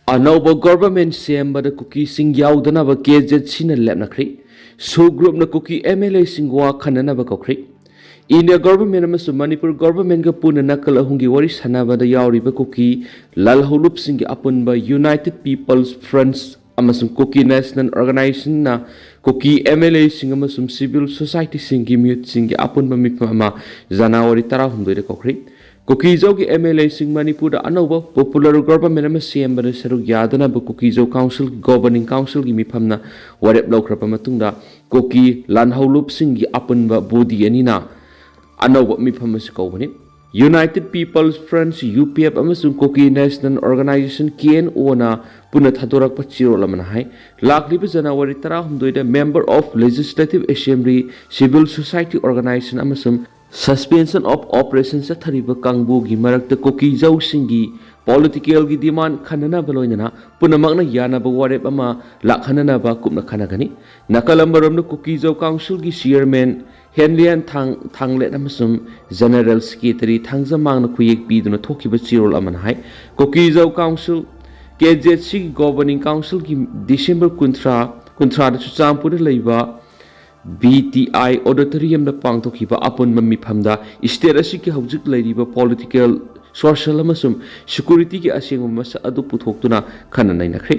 अनौब government सेम्बद cookie सिंग याउदनब केजेट सिन लेपनख्री सु group न cookie MLA सिंग वा खननब कौख्री इंडिया गवर्नमेंट अमसु मणिपुर गवर्नमेंट का पुन नकल अहुंगी वरी सनाबद याउरिब कुकी लालहौलुप सिंग अपुनब United people's fronts अमसुम cookie national organisation ना कुकी एमएलए सिंग अमसुम सिविल सोसाइटी सिंग म्यूट सिंग अपुनब मिफमा जनवरी 13 कौख्री कुकीजो की MLA Singh Manipur अनौब popular government सेम्बद सरुक यादनब कुकीजो काउंसिल गवर्निंग काउंसिल की मिफमना वरेप लौख्रब मतुंगदा कुकी लानहौलुप सिंह की अपुनब बॉडी अनिना अनौब मिफम कौबनी यूनाइटेड पीपल्स फ्रंट्स यूपीएफ अमसुंग कुकी नेशनल ऑर्गेनाइजेशन केएनओ ना पुनः थादोरक चिरोल है लाखलीब जनवरी 13 member of legislative assembly civil society organisation अमसुंग सस्पेंशन ऑफ ऑपरेशन चथरीब कांगबू की मरक्त कुकी जौसिंगी पॉलिटिकल की डिमांड खननब लोइनना पुनमकना यानब वारेप अमा लाखननब कुपना खनगनी नकलमरम कुकी जौ काउंसिल की चेयरमैन हेनलियन थांगलेट अमसुम जनरल सेक्रेटरी थांगजमांगना खुयेक पीदुना थोखिब चिरोल अमन है Kuki Zo council केजेसी governing council की दिसंबर 13 चुचामपुर लेबा BTI ऑडिटोरियम पांथोखिबा अपुनब मिफमदा स्टेट असि हौजिक लेरिबा पॉलिटिकल सोशल अमसुम सिक्योरिटी की असेंगब मसक अदु पुथोक्तुना खननैनख्रे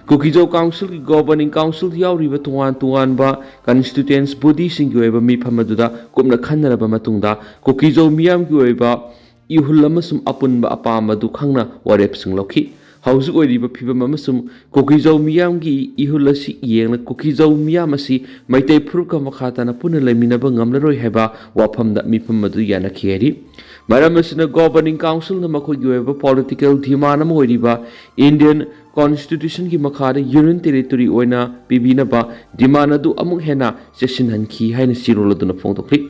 कुकीजो काउंसिल की गवर्निंग काउंसिल याउरिबा तोवान तोवानबा कॉन्स्टिट्यूएंस बॉडी सिंग ओइबा मिफम अदुदा कुपना खनरबा मतुंगदा कुकीजो मियाम की ओइबा इहुल अमसुम अपुनबा अपामदु खंगना वारेप सिंग लौखि हौजिक ओइरिबा फिबम अमसुम कुकीजौ मियाम की इहुल असि येंगना कुकीजौ मियाम असि मैतै फुरुक मखाताना पुन लेमिनबा ngamlaroi haiba wafamda mifam adu yanakhieri maram asina governing council na makhogi oiba political demand am oiriba Indian constitution की मखादा यूनियन टेरिटोरी ओइना पिबिनबा demand adu amuk hena sesinhanki haina siroloduna phongtokli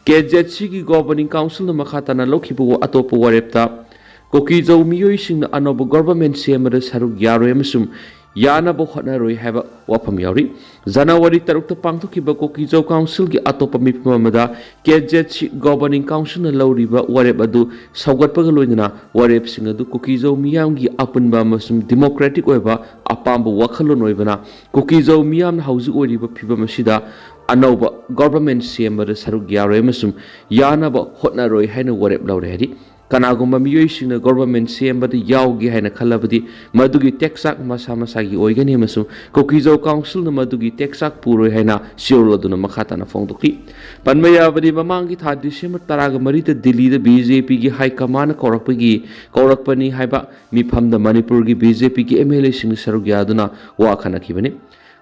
KZC की governing council na makhatana lokhibu atopo warepta कुकीजौ मियोइसिंग अनौब government सेम्बद सरुक यारोय अमसुम यानब होटनरोय हैबा वाफम यावरी जनवरी 13 पांथोखिबा कुकीजौ council की अतोप मिफमदा केजेसी governing council लौरिबा वारेप अदु सौगतपग लोइना वारेप सिंग अदु कुकीजौ मियाम की अपुनबा अमसुम डेमोक्रेटिक ओइबा अपाम वखलोन ओइबना कुकीजौ मियाम हौजिक ओइरिबा फिबम असिदा अनौब गवर्नमेंट सेम्बद सरुक यारोय अमसुम यानब होटनरोय हैना वारेप लौरे हरि कनागुम्बा मियोइसिंग गवर्नमेंट सेम्बद याउगे हैना खलबदि मदुगी टेक्साक मसा मसागी ओइगनि अमसुं कुकीजौ काउंसिल न मदुगी टेक्साक पुरोय हैना सिरोलदुना मखाताना फोंदोक्ति पनमयाबदि ममांगी था डिसेंबर 13 दिल्ली द बीजेपी की हाई कमान कौरकपनी हाइबा मिफमद मणिपुर की बीजेपी की एमएलए सिंग सरुक यादुना वा खनखिबनि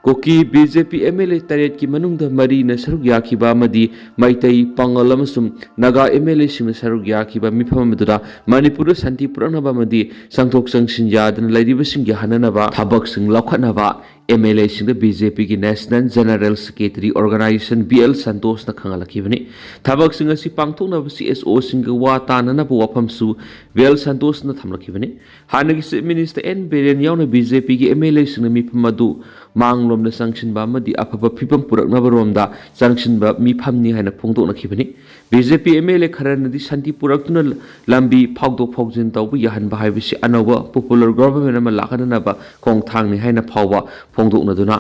कुकी बीजेपी एमएलए तरेट की मनुंग मरी न सरुक याखिबा मदी मैतई पंगल अमसुम नगा एमएलए सिंग सरुक याखिबा मिफम मदुदा मणिपुर शांति पुरनबा मदी संथोक संगसिन यादन लैरिब सिंग हननबा थबक सिंग लखनबा एमएलए सिंग बीजेपी की national general secretary organisation BL Santosh न खंगलखिबनि थबक सिंग असि पांथोकनब CSO सिंग वा ताननब वफमसु BL संतोष न थमलखिबनि हानगी चीफ मिनिस्टर N Biren याउन बीजेपी की एमएलए सिंग मिफम मदु मांगलोम संगसिनबा मदी अफब फिबम पुरकनब रोमदा संगसिनबा मिफमनि हायना फोंदोकनखिबनि बीजेपी एमएलए खरनदी शांति पुरक्तुना लंबी फाउदोक फाउजिन तौबु याहनबा हाइबिसि अनौबा पॉपुलर गवर्नमेंट अमा लाखननबा खोंथांगनि हायना फाउबा फोंदोकनदुना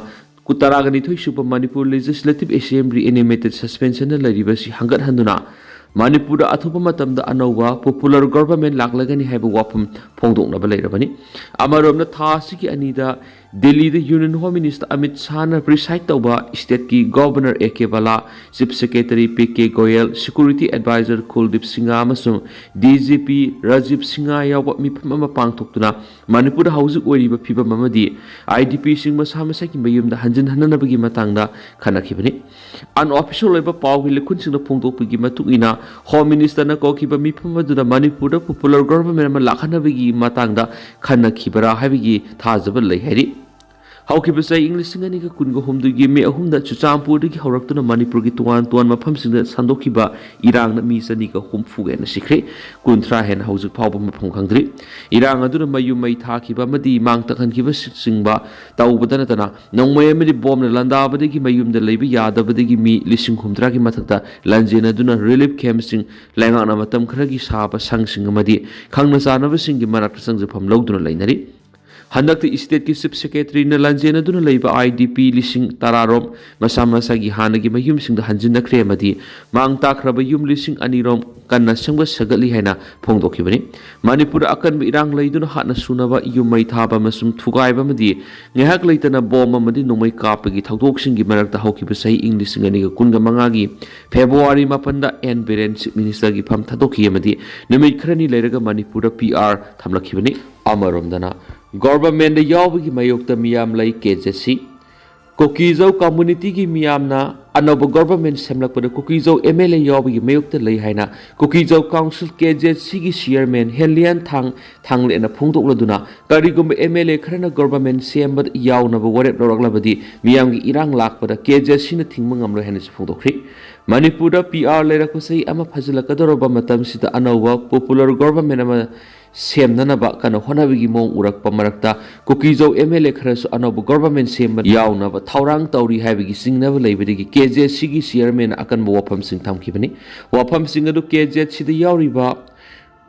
कुतरागनि थोइसुबा Manipur legislative assembly animated suspension लरिबसि हंगत हंदुना मणिपुर अथुप मतमद अनौबा पॉपुलर गवर्नमेंट लाखलगनि हाइबा वाफम फोंदोकनबा लेरबनि अमरोमना थासी की अनिदा Delhi the union home minister Amit Shah ने प्रिसाइड तौबा स्टेट की governor A.K. Bala chief secretary P.K. Goyal security adviser Kuldeep Singh अमसुंग DGP राजीव सिंह यावबा मिफम अमा पांथोक्तुना मणिपुर हौजिक ओइरिबा फिबम अमदी IDP सिंह मसा मसाकी मयुमदा हंजन हननबगी मतंगदा खनखिबनि अनऑफिशियल ओइबा पावगी लिखुन सिंह फोंदोकपगी मतुइना होम मिनिस्टर न कोखिबा मिफम अदुदा मणिपुर पॉपुलर गवर्नमेंट अमा लाखनबगी मतंगदा खनखिबरा हाबिगी थाजब लै हैरि हौखिब चै इंग्लिश अनिग कुनग हुमदुगी मे अहुमदा चुचामपुरदगी हौरक्तुना मणिपुर की तुआन तुआन मफमसिंग संदोखिबा इरांग न मी चनिग हुमफुगे न सिख्रे 13 हेन हौजिक फावबा मफम खंगद्रि इरांग अदुना मयु मै थाखिबा मदी मांग तखनखिबा सिंगबा तौबदनतना नोंमै अमदि बॉम्ब लंदाबदगी मयुमदा लैबा यादबदगी मी 13 की मथक्ता लंजेन अदुना रिलीफ कैम्पसिंग लैंगाना मतम खरगी साबा संगसिंग अमदि खंगना चानबसिंग मनाक्ता संगजफम लौदुना लैनरि हंदक स्टेट की चीफ सेक्रेटरी ने लंजेन IDP लिसिंग तरारोम मसा मसागी हानगी मयूम सिंह हंजिनख्रे मांग ताख्रब यूम लिसिंग अनिरोम कन्ना संग सगली हैना फोंदोखिबनी मणिपुर अकन इरांग लैदुन हाना सुनबा यूम मै थाबा मसुम थुगाइबा मदी ngahak leitana bom amadi nomai kapagi thaudoksing gi marakta haukiba sahi ing lising ani ga kunga mangagi February mapanda and Biren Chief Minister gi pham thadokhi amadi numit khrani leiraga Manipur PR thamlakhibani amaromdana government da yawbagi mayokta miyam lai KJC Kokizau community gi miyamna anoba government semlakpada Kokizau MLA yawbagi mayokta lai haina Kokizau council KJC gi chairman Helian thangle na phungdokladuna karigum MLA khrana government sembad yawnaba warep loraklabadi miyam gi irang lakpada KJC na thingma ngamlo haina phungdokri Manipur PR leirakosai ama phajilakadoroba matam sida anoba popular government ama semnanaba kana honabigi mong urakpa marakta Kokizau MLA kharasu anoba government semba yawnaba thaurang tauri haibigi singnaba leibadigi KJC gi chairman akan wafam sing thamkibani wafam sing adu KJC da yawriba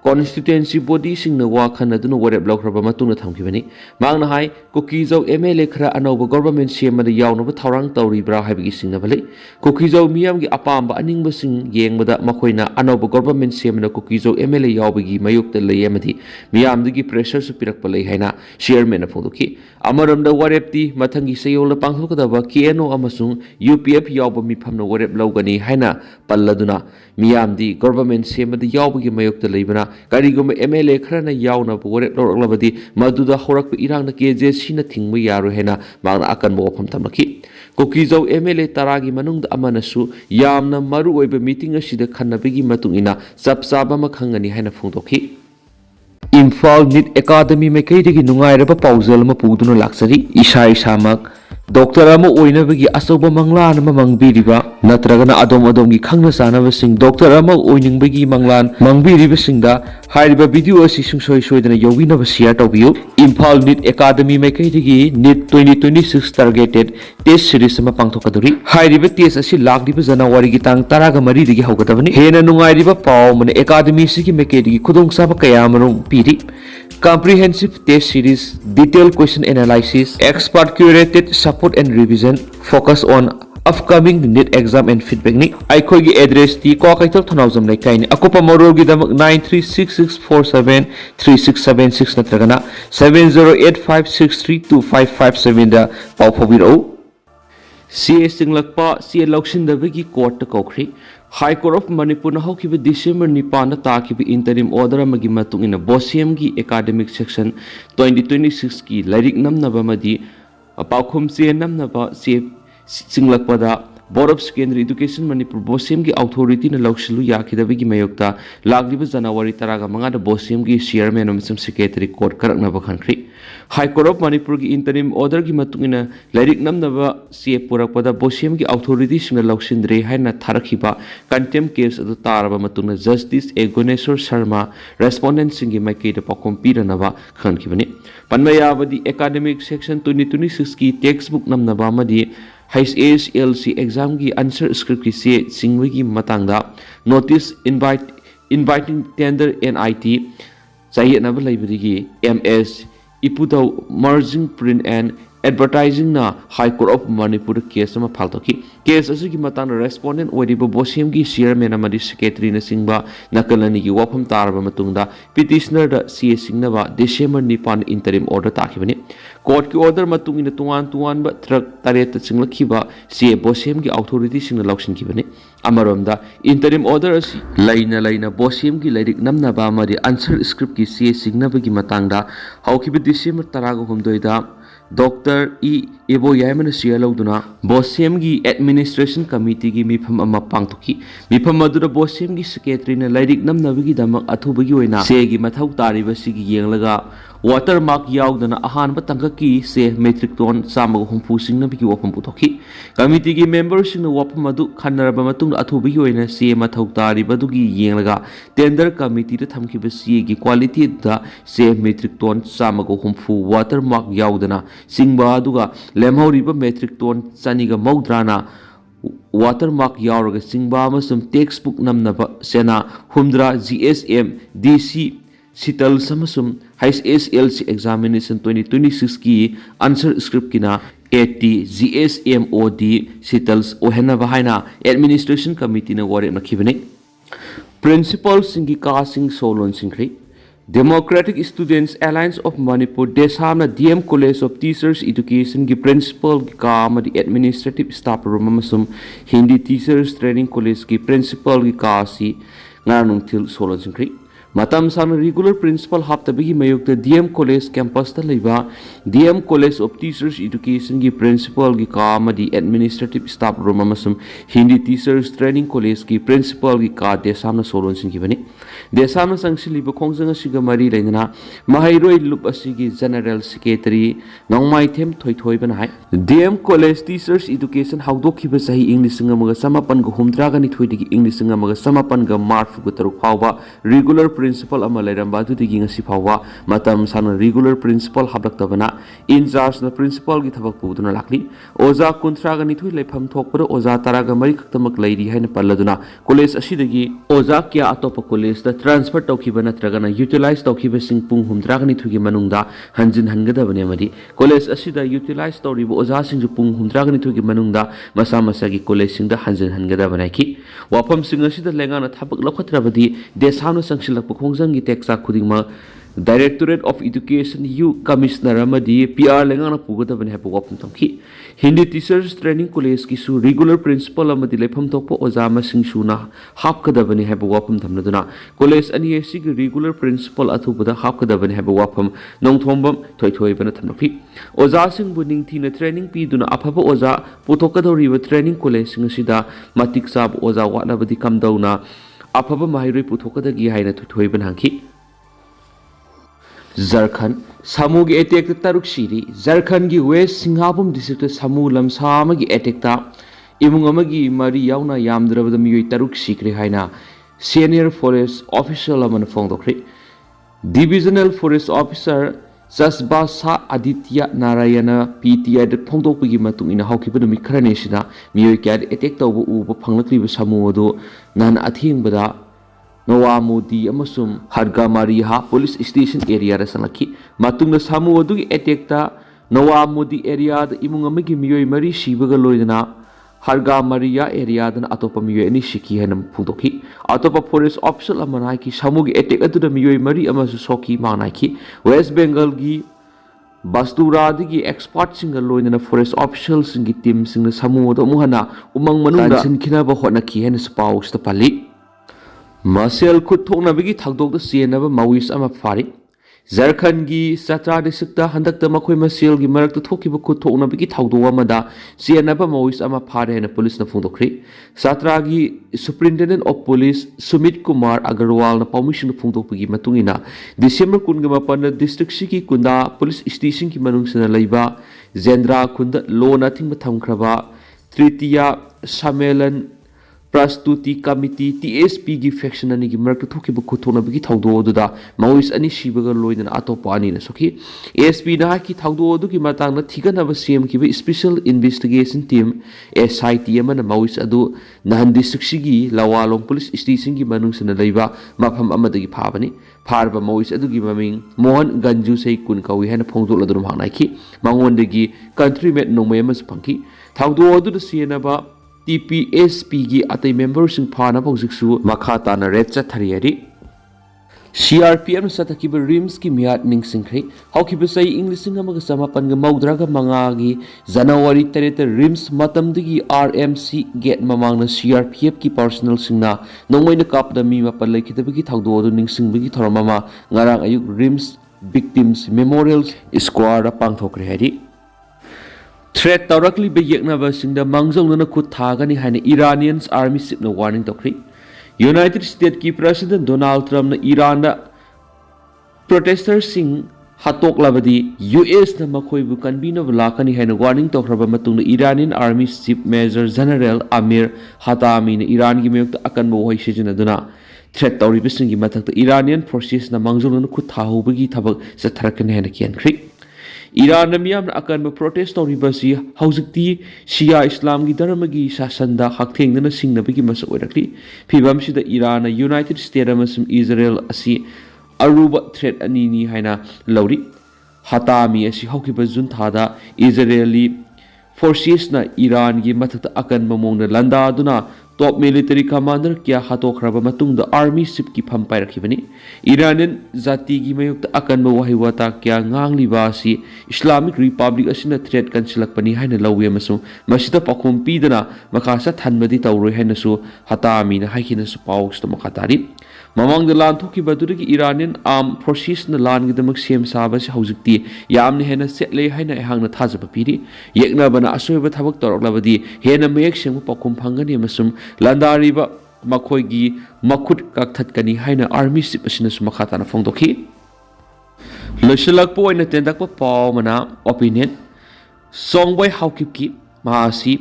constituency body sing na wa khana dunu warep lokraba matuna thamkibani mangna hai Kokizau MLA khara anoba government semba da yawnaba thaurang tauri bra haibigi singnaba le Kokizau miyam gi apamba aningba sing yengbada makoina anoba government semna Kokizau MLA yawbigi mayukta leyamadi miyam digi pressure su pirakpa lei haina chairman aphodoki amaramda warep ti mathangi sayola pangthokadaba KNO amasung UPF yawba mifamna warep lawgani haina palladuna miyam di government semba da yawbigi mayukta leibana kariguma MLA kharana yawna warep lawraklabadi maduda horakpa irangna KJC na thingma yaru haina mangna akan wafam tamlaki Kokizau MLA taragi manungda amanasu yamna maru oiba meeting asida khannabigi matungina sapsaba makhangani haina phungdokhi Imphal NIT Academy maikaidagi nungairaba pauzal ama puduna laksari isa isamak Doctor ama oinabagi asoba manglan ama mangbiriba natragana adom gi khangna sanabasing doctor ama oiningbagi manglan mangbiribasingda hairiba video asi sungsoi soidana yogina share tawbiyu Imphal NIT Academy maikaidagi NIT 2026 targeted test series ama pangthokaduri hairiba test asi lakdiba January gi tang 13 dagi haugadabani hena nungairiba paw mane academy sigi maikaidagi khudongchaba kaya marum piri Comprehensive test series, detailed question analysis, expert curated support and revision, focus on upcoming NIT exam and feedback ni. Aikoi gi address ti ko kaital thanauzam lai kai ni. Akopa morol gi damak 9366473676 natragana 7085632557 da pau phobiro. CA singlakpa CA laukshin dabagi court ta kokri. High Court of Manipur na haukiba December 9 na takiba interim order amagi matungina BOSIAM gi academic section 2026 ki lairik namnaba madi paukhum che namnaba che singlakpada Board of Secondary Education Manipur BOSIAM gi authority na laukshilu yakidabagi mayokta lagdiba January 15 da BOSIAM gi chairman amasum secretary court karaknaba khankri High Court of Manipur gi interim order gi matungina lairik namnaba che purakpada BOSIAM gi authority singna laushindre haina tharakhiba contempt case adu taraba matungna Justice Egoneshwar Sharma respondent singi maikei da pakom piranaba khankibani panmayabadi academic section 2026 ki textbook namnaba madi HSLC exam ki answer script ki se singwigi matangda notice inviting tender NIT chayetnaba laibadigi MS Iputau merging print and advertising na High Court of Manipur case ama phaltoki case asigi matangna respondent oiriba BOSIAM gi chairman amadi secretary na singba nakalani gi wafam taraba matungda petitioner da CA singnaba December 9 interim order takibani court ki order matungina tuan ba truck taret singlakhiba CA BOSIAM gi authority singna lauksin kibani amaromda interim order asi laina BOSIAM gi lairik namnaba amadi answer script ki CA singnaba gi matangda haukiba December 13 da Dr. Ebo Yaimana Sialauduna BOSIAM gi Administration Committee gi mifam ama pangthoki mifam adura BOSIAM gi secretary na lairik namnabigi damak athubagi oina se gi mathau tariba sigi yenglaga watermark yaudana ahanba tangkaki se metric ton samaga humpu singna bigi wapam puthoki committee gi members singna wapam adu khanaraba matung athubagi oina se mathau tariba dugi yenglaga tender committee da thamkiba se gi quality da se metric ton samaga humpu watermark yaudana singba aduga lemhauriba metric ton chaniga maudrana watermark yauraga singba amasum textbook namnaba sena humdra GSM DC ꯁꯤꯇꯜꯁ ꯑꯃꯁꯨꯡ HSLC examination 2026 ꯀꯤ answer script ꯀꯤꯅ 80 GSMOD ꯁꯤꯇꯜꯁ ꯑꯣꯏꯍꯟꯅꯕ ꯍꯥꯏꯅ administration ꯀꯃꯤꯇꯤꯅ ꯋꯥꯔꯦꯞꯅꯈꯤꯕꯅꯤ꯫ ꯄ꯭ꯔꯤꯟꯁꯤꯄꯜꯁꯤꯡꯒꯤ ꯀꯥꯁꯤꯡ ꯁꯣꯂꯣꯟꯁꯤꯡꯈ꯭ꯔꯦ꯫ Democratic Students Alliance of Manipur Desamna DM College of Teachers Education की Principal की का अमदी Administrative Staff Room अमसुम Hindi Teachers Training College की Principal की का सी ngaranungthil solonsinkri matam sang regular principal haptabigi mayukta DM College campus ta leiba DM College of Teachers Education की Principal की का अमदी Administrative Staff Room अमसुम Hindi Teachers Training College की Principal की का desamna solonsinki bani desamna sangsilib khongjang asiga mari leina mahairoi lup asigi General Secretary nongmai them thoithoi ban hai DM College Teachers Education hawdokhiba sahi English ngamaga samapan go humdra gani thoidigi English ngamaga samapan ga March gu taruk phawba regular principal ama leiramba dudigi ngasi phawba matam sana regular principal hablaktabana in charge na principal gi thabak puduna lakli oza kunthra gani thoi lepham thokpara oza taraga mari khaktamak leiri haina palladuna college asidagi oza kya atopa college da transfer tokhiba natragana utilize tokhiba sing pung humdra gani thugi manungda hanjin hangadabane amadi college asida utilize toriba oza sing pung humdra gani thugi manungda masa masa gi college sing da hanjin hangadabane ki wafam sing asida lengana thabak lokhatrabadi desano sangsilak khongjang gi teksa khudingma Directorate of Education U Commissioner amadi PR lengana pugadabane ha wafam tamki Hindi Teachers Training College ki su regular principal amadi lepham thokpa oza masing suna hapkadabane ha wafam thamnaduna college ani si regular principal athubada hapkadabane ha wafam nongthombam thoithoi bana thamnaki oza sing buning thina training pi duna afaba oza puthokadoriba training college sing sida matik sab oza watnabadi kamdauna afaba mahiroi puthokadagi haina thoithoi bana hanki Jharkhand Samu की attack तारुक सीरी Jharkhand की West Singhabum district Samu lamsa की attack ता इमुंग अमगी मरी यावना यामद्रबद मियोई तारुक सीक्रे हाइना senior forest official अमन फोंदोख्रे divisional forest officer Jasba Sa Aditya Narayana PTI द फोंदोकपगी मतुंग इन हाउकिब नुमि खरने सिदा मियोई क्या अटैक तौब उब फंगलक्लिब Samu अदो नान अथिंगबदा Nawamudi amasum Hargamariha police station area ra sanaki matungna Samu adugi attack ta Nawamudi area da imung amagi miyoi mari sibaga loidana Hargamariya area da atopa miyoi ani siki hanam phungdoki atopa forest official amanai ki Samu gi attack adu da miyoi mari amasu soki manai ki West Bengal gi Bastura digi expert singa loidana forest officials singi team singa Samu do muhana umang manungda sinkhina ba hotna ki hen spouse ta pali Marcel Kuthoknabigi Thagdok Sienaba Mawis ama Fari Jharkhand gi Chatra district handakta makhoi Marcel gi marakta thokiba Kuthoknabigi Thagdo amada Sienaba Mawis ama Fari na police na phungdokri Chatra gi Superintendent of Police Sumit Kumar Agarwal na permission phungdokpagi matungina December 18 district siki kunda police station ki manungsana leiba Jendra kunda law na thingba thamkhraba Tritiya Samelan Prastuti Committee TSP gi faction ani gi mark thoki bu khotona bi thawdo oduda Maoist ani shibaga loidan atopa ani na soki ASP na ki thawdo odu ki matang na thigana ba CM ki special investigation team SIT amana Maoist adu nahan district gi Lawalong police station gi manung sana leiba mafam amadagi phabani pharba Maoist adu gi maming Mohan Ganju sei kun kawi hena phongdol adu mangai ki mangon countrymen nongmayam phangki thawdo odu da siena ba TPSP की अतै members फाना पौजिकसु मखाता न rate चथरियरी CRPM सतकिब RIMS की मियाद निंगसिंख्रे हौकिब सै इंग्लिशिंग अमग समापन ग मौद्रागा मंगागी जनवरी 3 RIMS मतमदगी RMC gate ममांग न CRPF की पर्सनल सिंगना नोंगोइन कापदा मी मपल लेखिदबगी थौदो दु निंगसिंगबगी थरममा ngarang ayuk रिम्स victims memorial square पांगथोखरे हरि Threat taurakli be yeknaba singda mangjongna khut thagani haina Iranians army ship na warning tokri United States ki President Donald Trump na Iran da protesters sing hatok labadi US na makhoi bu kanbina lakani haina warning tokraba matungna Iranian army chief major general Amir Hatami na Iran gi mayok akan bo hoi sejina duna threat tauri bisingi mathak Iranian forces na mangjongna khut thahubagi thabak satharakani haina kiankri Iran na miyam na akan protest tori basi hauzikti Shia Islam gi dharma gi sasanda haktheng na singnabigi masa oirakli phibam sida Iran na United States amasum Israel asi अरुब threat अनीनी हाइना लौरी हतामी असि हौकिबा जुन थादा Israeli फोर्सेसना Iran की मथक अकन ममोंग लंदादुना top military commander क्या हाथोखरब मतुंगदा आर्मी शिप की फम पाइरखिबनी ईरानियन जाति की मयुक्त अकन वही वाता क्या ngangliba asi इस्लामिक रिपब्लिक असिना थ्रेट कंसिलकपनी हाइना लौवे मसु मसिदा पखोम पीदना मखासा थानबदी तौरोय हाइनासु हतामीना हाइखिनासु पाउक्स मखातारी ममंग लान थोकिबदुदगी ईरानियन आर्म फोर्सेसना लानगिदमक सेम साबसे हौजिकती यामने हेना सेटले हाइना एहांगना थाजब पीरी येकनाबना असोयब थबक तौरकलबदी हेना मयेक सेंग पखोम फंगनी मसुम लंदारिबा मखोयगी मखुट कक्थतकनी हाइना आर्मी शिप असिनासु मखाताना फोंदोखी लोइसलकपो ओइना तेंदकपो पावमना ओपिनियन सोंगबोय हाउकिपकी मासी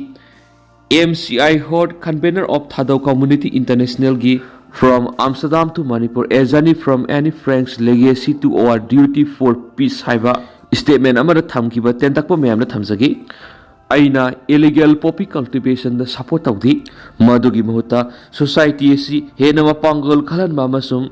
MCI Horde convener of Thadau Community International gi from Amsterdam to Manipur a journey from Anne Frank's legacy to our duty for peace haiba statement amara thamkiba tentakpa mayamna thamjagi aina illegal poppy cultivation da support tawdi madugi mahuta society asi hena mapangol khalan ba masum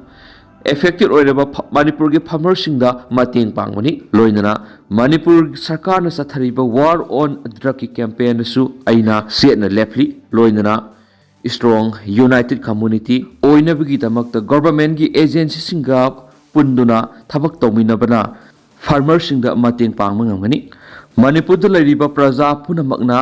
affected oiraba Manipur ge farmer singda mateng pangmani loinana Manipur sarkar na sathariba war on drug campaign su aina setna leftly loinana strong united community oinabagi damakta government gi agency singa punduna thabak tawminabana farmer singda mateng pangmangani Manipur da lariba praja punamakna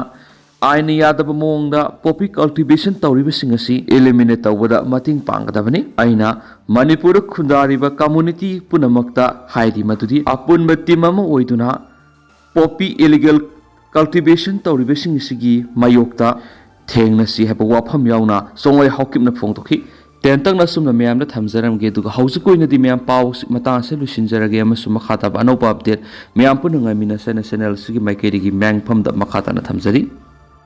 aina yadaba mongda poppy cultivation tawriba singasi eliminate tawada mating panggadabani aina Manipur khundariba community punamakta haidi madudi apunba timama oiduna poppy illegal cultivation tawriba singisi mayokta thengnasi haba wafam yauna songoi hokipna phongtokhi tentang na sumna meyamna thamjaram ge duga hausukoina di meyam paw mata se lusinjarage amasu makhata ba no update meyam pununga mina channel sigi maikeri gi mangpham da makhata na thamjari